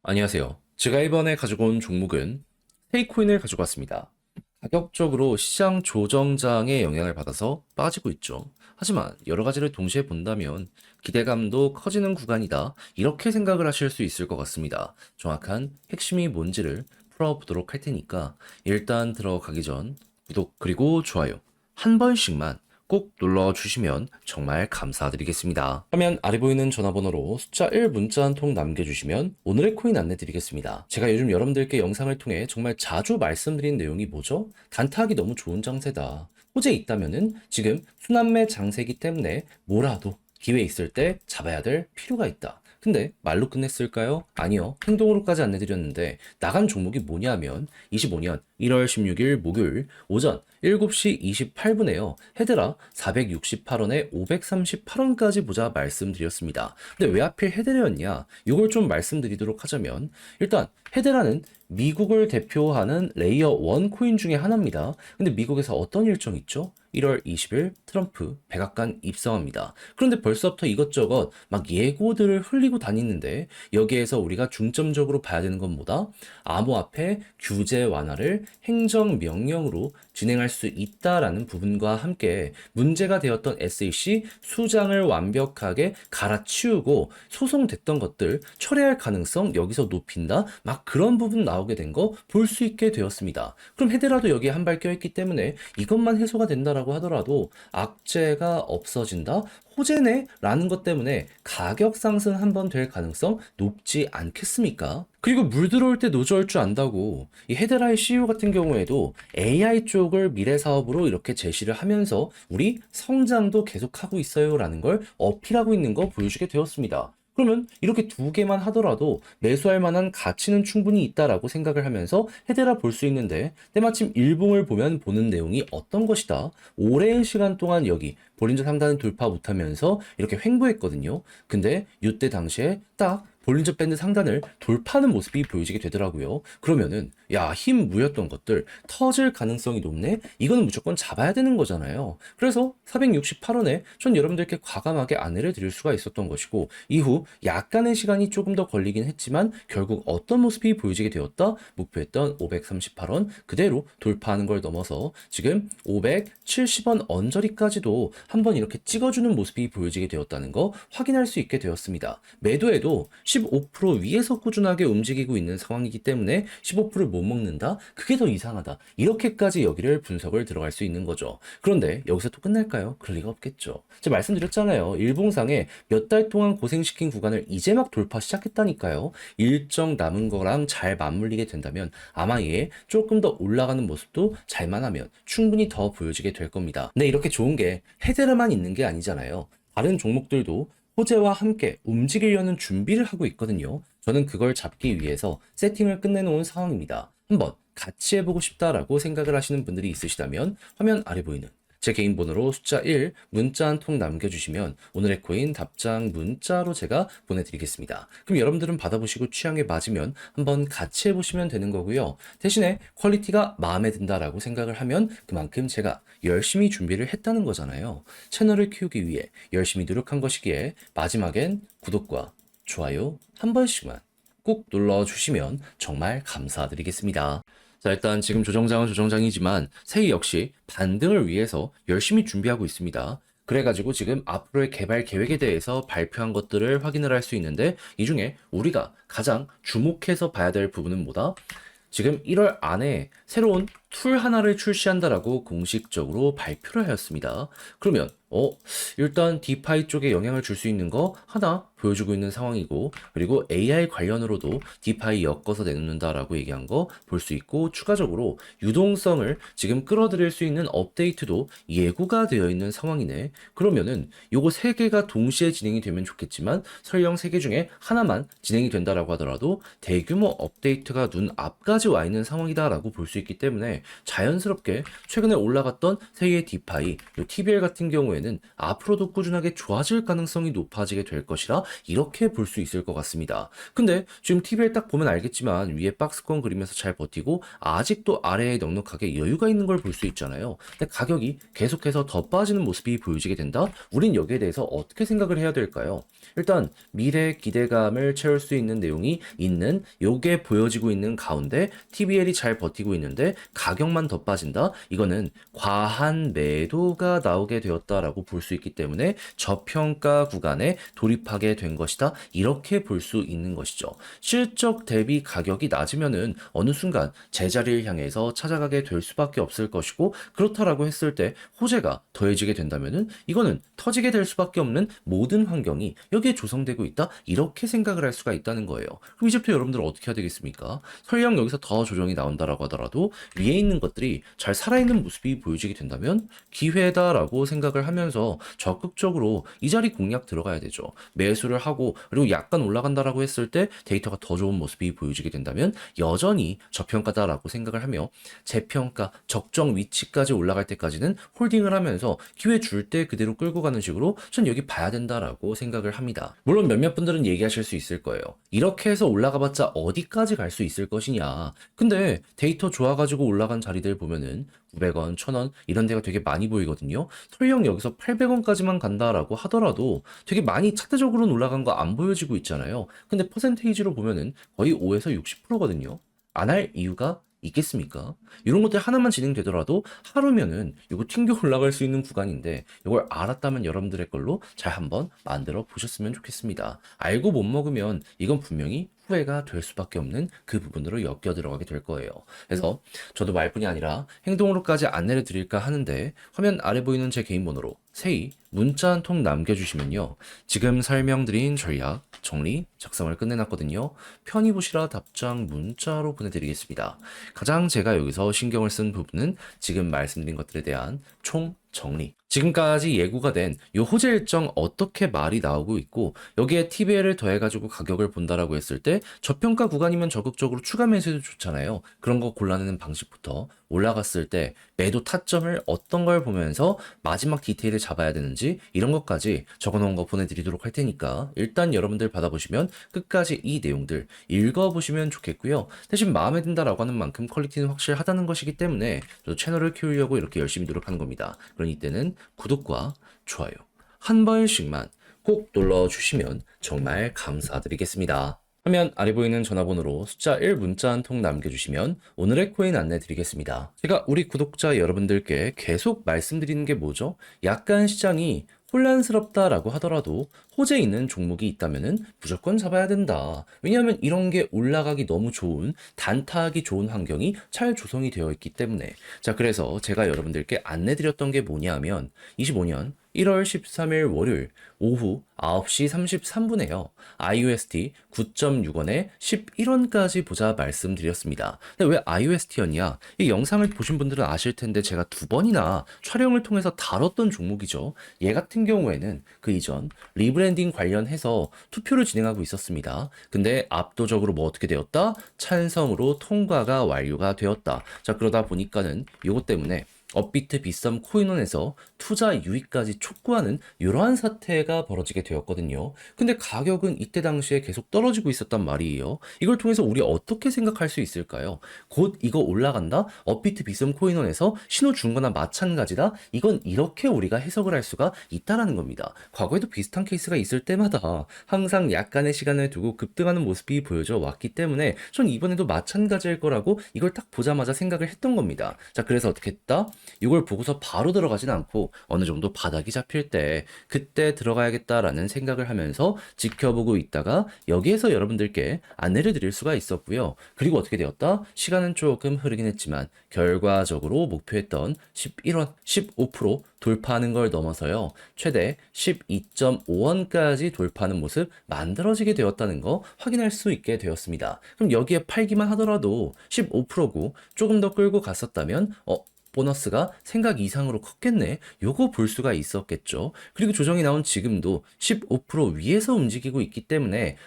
안녕하세요. 제가 이번에 가지고 온 종목은 페이코인을 가지고 왔습니다. 가격적으로 시장 조정장의 영향을 받아서 빠지고 있죠. 하지만 여러 가지를 동시에 본다면 기대감도 커지는 구간이다. 이렇게 생각을 하실 수 있을 것 같습니다. 정확한 핵심이 뭔지를 풀어보도록 할 테니까 일단 들어가기 전 구독 그리고 좋아요 한 번씩만 꼭 눌러주시면 정말 감사드리겠습니다. 화면 아래 보이는 전화번호로 숫자 1 문자 한 통 남겨주시면 오늘의 코인 안내드리겠습니다. 제가 요즘 여러분들께 영상을 통해 정말 자주 말씀드린 내용이 뭐죠? 단타하기 너무 좋은 장세다. 호재 있다면은 지금 순환매 장세기 때문에 뭐라도 기회 있을 때 잡아야 될 필요가 있다. 근데 말로 끝냈을까요? 아니요. 행동으로까지 안내드렸는데 나간 종목이 뭐냐면 25년 1월 16일 목요일 오전 7시 28분에요. 헤드라 468원에 538원까지 보자 말씀드렸습니다. 근데 왜 하필 헤드라였냐? 이걸 좀 말씀드리도록 하자면 일단 헤드라는 미국을 대표하는 레이어 1 코인 중에 하나입니다. 근데 미국에서 어떤 일정이 있죠? 1월 20일 트럼프 백악관 입성합니다. 그런데 벌써부터 이것저것 막 예고들을 흘리고 다니는데 여기에서 우리가 중점적으로 봐야 되는 건 뭐다? 암호화폐 규제 완화를 행정명령으로 진행할 수 있다라는 부분과 함께 문제가 되었던 SEC 수장을 완벽하게 갈아치우고 소송됐던 것들 철회할 가능성 여기서 높인다? 막 그런 부분 나오게 된 거 볼 수 있게 되었습니다. 그럼 헤드라도 여기에 한 발 껴있기 때문에 이것만 해소가 된다라고 하더라도 악재가 없어진다? 호재네? 라는 것 때문에 가격 상승 한번 될 가능성 높지 않겠습니까? 그리고 물 들어올 때 노조할 줄 안다고 이 헤드라의 CEO 같은 경우에도 AI 쪽을 미래 사업으로 이렇게 제시를 하면서 우리 성장도 계속하고 있어요 라는 걸 어필하고 있는 거 보여주게 되었습니다. 그러면 이렇게 두 개만 하더라도 매수할 만한 가치는 충분히 있다라고 생각을 하면서 헤드라 볼 수 있는데 때마침 일봉을 보면 보는 내용이 어떤 것이다. 오랜 시간 동안 여기 볼린저 상단을 돌파 못하면서 이렇게 횡보했거든요. 근데 이때 당시에 딱 볼린저 밴드 상단을 돌파하는 모습이 보여지게 되더라고요. 그러면은 야, 힘 무였던 것들 터질 가능성이 높네? 이거는 무조건 잡아야 되는 거잖아요. 그래서 468원에 전 여러분들께 과감하게 안내를 드릴 수가 있었던 것이고 이후 약간의 시간이 조금 더 걸리긴 했지만 결국 어떤 모습이 보여지게 되었다? 목표했던 538원 그대로 돌파하는 걸 넘어서 지금 570원 언저리까지도 한번 이렇게 찍어주는 모습이 보여지게 되었다는 거 확인할 수 있게 되었습니다. 매도에도 15% 위에서 꾸준하게 움직이고 있는 상황이기 때문에 15%를 못 먹는다? 그게 더 이상하다. 이렇게까지 여기를 분석을 들어갈 수 있는 거죠. 그런데 여기서 또 끝날까요? 그럴 리가 없겠죠. 제가 말씀드렸잖아요. 일봉상에 몇 달 동안 고생시킨 구간을 이제 막 돌파 시작했다니까요. 일정 남은 거랑 잘 맞물리게 된다면 아마 얘 조금 더 올라가는 모습도 잘만 하면 충분히 더 보여지게 될 겁니다. 근데 이렇게 좋은 게 헤드라만 있는 게 아니잖아요. 다른 종목들도 호재와 함께 움직이려는 준비를 하고 있거든요. 저는 그걸 잡기 위해서 세팅을 끝내놓은 상황입니다. 한번 같이 해보고 싶다라고 생각을 하시는 분들이 있으시다면 화면 아래 보이는 제 개인 번호로 숫자 1 문자 한 통 남겨주시면 오늘의 코인 답장 문자로 제가 보내드리겠습니다. 그럼 여러분들은 받아보시고 취향에 맞으면 한번 같이 해보시면 되는 거고요. 대신에 퀄리티가 마음에 든다라고 생각을 하면 그만큼 제가 열심히 준비를 했다는 거잖아요. 채널을 키우기 위해 열심히 노력한 것이기에 마지막엔 구독과 좋아요 한 번씩만 꼭 눌러주시면 정말 감사드리겠습니다. 자, 일단 지금 조정장은 조정장이지만 세이 역시 반등을 위해서 열심히 준비하고 있습니다. 그래가지고 지금 앞으로의 개발 계획에 대해서 발표한 것들을 확인을 할 수 있는데 이 중에 우리가 가장 주목해서 봐야 될 부분은 뭐다? 지금 1월 안에 새로운 툴 하나를 출시한다라고 공식적으로 발표를 하였습니다. 그러면 일단 디파이 쪽에 영향을 줄 수 있는 거 하나 보여주고 있는 상황이고 그리고 AI 관련으로도 디파이 엮어서 내놓는다라고 얘기한 거 볼 수 있고 추가적으로 유동성을 지금 끌어들일 수 있는 업데이트도 예고가 되어 있는 상황이네. 그러면은 요거 세 개가 동시에 진행이 되면 좋겠지만 설령 세 개 중에 하나만 진행이 된다라고 하더라도 대규모 업데이트가 눈 앞까지 와 있는 상황이다라고 볼 수 있기 때문에 자연스럽게 최근에 올라갔던 세이의 디파이, 요 TBL 같은 경우에는 앞으로도 꾸준하게 좋아질 가능성이 높아지게 될 것이라 이렇게 볼 수 있을 것 같습니다. 근데 지금 TBL 딱 보면 알겠지만 위에 박스권 그리면서 잘 버티고 아직도 아래에 넉넉하게 여유가 있는 걸 볼 수 있잖아요. 근데 가격이 계속해서 더 빠지는 모습이 보여지게 된다? 우린 여기에 대해서 어떻게 생각을 해야 될까요? 일단 미래 기대감을 채울 수 있는 내용이 있는 요게 보여지고 있는 가운데 TBL이 잘 버티고 있는데 가격만 더 빠진다? 이거는 과한 매도가 나오게 되었다라고 볼 수 있기 때문에 저평가 구간에 돌입하게 된 것이다. 이렇게 볼 수 있는 것이죠. 실적 대비 가격이 낮으면은 어느 순간 제자리를 향해서 찾아가게 될 수밖에 없을 것이고, 그렇다라고 했을 때 호재가 더해지게 된다면은 이거는 터지게 될 수밖에 없는 모든 환경이 여기에 조성되고 있다. 이렇게 생각을 할 수가 있다는 거예요. 그럼 이제부터 여러분들은 어떻게 해야 되겠습니까? 설령 여기서 더 조정이 나온다라고 하더라도 위에 있는 것들이 잘 살아있는 모습이 보여지게 된다면 기회다라고 생각을 하면서 적극적으로 이 자리 공략 들어가야 되죠. 매수를 하고 그리고 약간 올라간다라고 했을 때 데이터가 더 좋은 모습이 보여지게 된다면 여전히 저평가다라고 생각을 하며 재평가 적정 위치까지 올라갈 때까지는 홀딩을 하면서 기회 줄 때 그대로 끌고 가는 식으로 전 여기 봐야 된다라고 생각을 합니다. 물론 몇몇 분들은 얘기하실 수 있을 거예요. 이렇게 해서 올라가봤자 어디까지 갈 수 있을 것이냐. 근데 데이터 좋아가지고 올라간 자리들 보면은 900원, 1000원 이런 데가 되게 많이 보이거든요. 설령 여기서 800원까지만 간다라고 하더라도 되게 많이 차트적으로는 올라간 거 안 보여지고 있잖아요. 근데 퍼센테이지로 보면은 거의 5에서 60%거든요. 안 할 이유가 있겠습니까? 이런 것들 하나만 진행되더라도 하루면은 이거 튕겨 올라갈 수 있는 구간인데 이걸 알았다면 여러분들의 걸로 잘 한번 만들어 보셨으면 좋겠습니다. 알고 못 먹으면 이건 분명히 후회가 될 수밖에 없는 그 부분으로 엮여 들어가게 될 거예요. 그래서 저도 말뿐이 아니라 행동으로까지 안내를 드릴까 하는데 화면 아래 보이는 제 개인 번호로 세이 문자 한 통 남겨주시면요. 지금 설명드린 전략 정리 작성을 끝내놨거든요. 편히 보시라 답장 문자로 보내드리겠습니다. 가장 제가 여기서 신경을 쓴 부분은 지금 말씀드린 것들에 대한 총 정리. 지금까지 예고가 된 이 호재 일정 어떻게 말이 나오고 있고 여기에 TBL을 더해가지고 가격을 본다라고 했을 때 저평가 구간이면 적극적으로 추가 매수해도 좋잖아요. 그런 거 골라내는 방식부터 올라갔을 때 매도 타점을 어떤 걸 보면서 마지막 디테일을 잡아야 되는지 이런 것까지 적어놓은 거 보내드리도록 할 테니까 일단 여러분들 받아보시면 끝까지 이 내용들 읽어보시면 좋겠고요. 대신 마음에 든다라고 하는 만큼 퀄리티는 확실하다는 것이기 때문에 저도 채널을 키우려고 이렇게 열심히 노력하는 겁니다. 그러니 이때는 구독과 좋아요 한 번씩만 꼭 눌러주시면 정말 감사드리겠습니다. 화면 아래 보이는 전화번호로 숫자 1 문자 한 통 남겨주시면 오늘의 코인 안내 드리겠습니다. 제가 우리 구독자 여러분들께 계속 말씀드리는 게 뭐죠? 약간 시장이 혼란스럽다라고 하더라도 호재 있는 종목이 있다면은 무조건 잡아야 된다. 왜냐하면 이런 게 올라가기 너무 좋은, 단타하기 좋은 환경이 잘 조성이 되어 있기 때문에. 자, 그래서 제가 여러분들께 안내드렸던 게 뭐냐면 25년 1월 13일 월요일 오후 9시 33분에요. IUST 9.6원에 11원까지 보자 말씀드렸습니다. 근데 왜 IUST였냐? 이 영상을 보신 분들은 아실 텐데 제가 두 번이나 촬영을 통해서 다뤘던 종목이죠. 얘 같은 경우에는 그 이전 리브랜딩 관련해서 투표를 진행하고 있었습니다. 근데 압도적으로 뭐 어떻게 되었다? 찬성으로 통과가 완료가 되었다. 자, 그러다 보니까는 이것 때문에 업비트 비썸 코인원에서 투자 유입까지 촉구하는 이러한 사태가 벌어지게 되었거든요. 근데 가격은 이때 당시에 계속 떨어지고 있었단 말이에요. 이걸 통해서 우리 어떻게 생각할 수 있을까요? 곧 이거 올라간다? 업비트 비썸 코인원에서 신호 준 거나 마찬가지다? 이건 이렇게 우리가 해석을 할 수가 있다라는 겁니다. 과거에도 비슷한 케이스가 있을 때마다 항상 약간의 시간을 두고 급등하는 모습이 보여져 왔기 때문에 전 이번에도 마찬가지일 거라고 이걸 딱 보자마자 생각을 했던 겁니다. 자, 그래서 어떻게 했다? 이걸 보고서 바로 들어가진 않고 어느 정도 바닥이 잡힐 때 그때 들어가야겠다라는 생각을 하면서 지켜보고 있다가 여기에서 여러분들께 안내를 드릴 수가 있었고요. 그리고 어떻게 되었다? 시간은 조금 흐르긴 했지만 결과적으로 목표했던 11원, 15% 돌파하는 걸 넘어서요. 최대 12.5원까지 돌파하는 모습 만들어지게 되었다는 거 확인할 수 있게 되었습니다. 그럼 여기에 팔기만 하더라도 15%고 조금 더 끌고 갔었다면 보너스가 생각 이상으로 컸겠네. 요거 볼 수가 있었겠죠. 그리고 조정이 나온 지금도 15% 위에서 움직이고 있기 때문에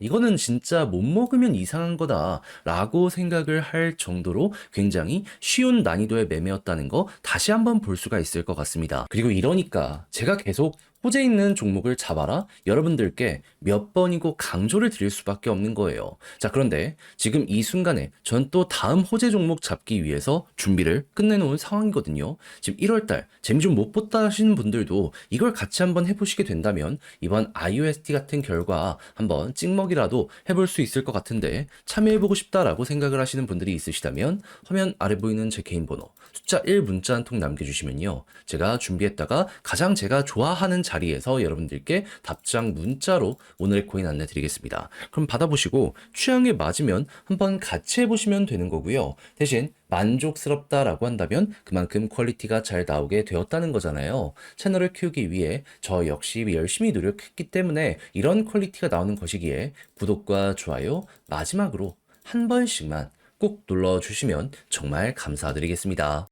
이거는 진짜 못 먹으면 이상한 거다라고 생각을 할 정도로 굉장히 쉬운 난이도의 매매였다는 거 다시 한번 볼 수가 있을 것 같습니다. 그리고 이러니까 제가 계속 호재 있는 종목을 잡아라 여러분들께 몇 번이고 강조를 드릴 수밖에 없는 거예요. 자, 그런데 지금 이 순간에 전 또 다음 호재 종목 잡기 위해서 준비를 끝내놓은 상황이거든요. 지금 1월달 재미 좀 못 봤다 하시는 분들도 이걸 같이 한번 해보시게 된다면 이번 IUST 같은 결과 한번 찍먹이라도 해볼 수 있을 것 같은데 참여해보고 싶다라고 생각을 하시는 분들이 있으시다면 화면 아래 보이는 제 개인 번호 숫자 1 문자 한 통 남겨주시면요. 제가 준비했다가 가장 제가 좋아하는 자리에서 여러분들께 답장 문자로 오늘의 코인 안내 드리겠습니다. 그럼 받아보시고 취향에 맞으면 한번 같이 해보시면 되는 거고요. 대신 만족스럽다라고 한다면 그만큼 퀄리티가 잘 나오게 되었다는 거잖아요. 채널을 키우기 위해 저 역시 열심히 노력했기 때문에 이런 퀄리티가 나오는 것이기에 구독과 좋아요 마지막으로 한 번씩만 꼭 눌러주시면 정말 감사드리겠습니다.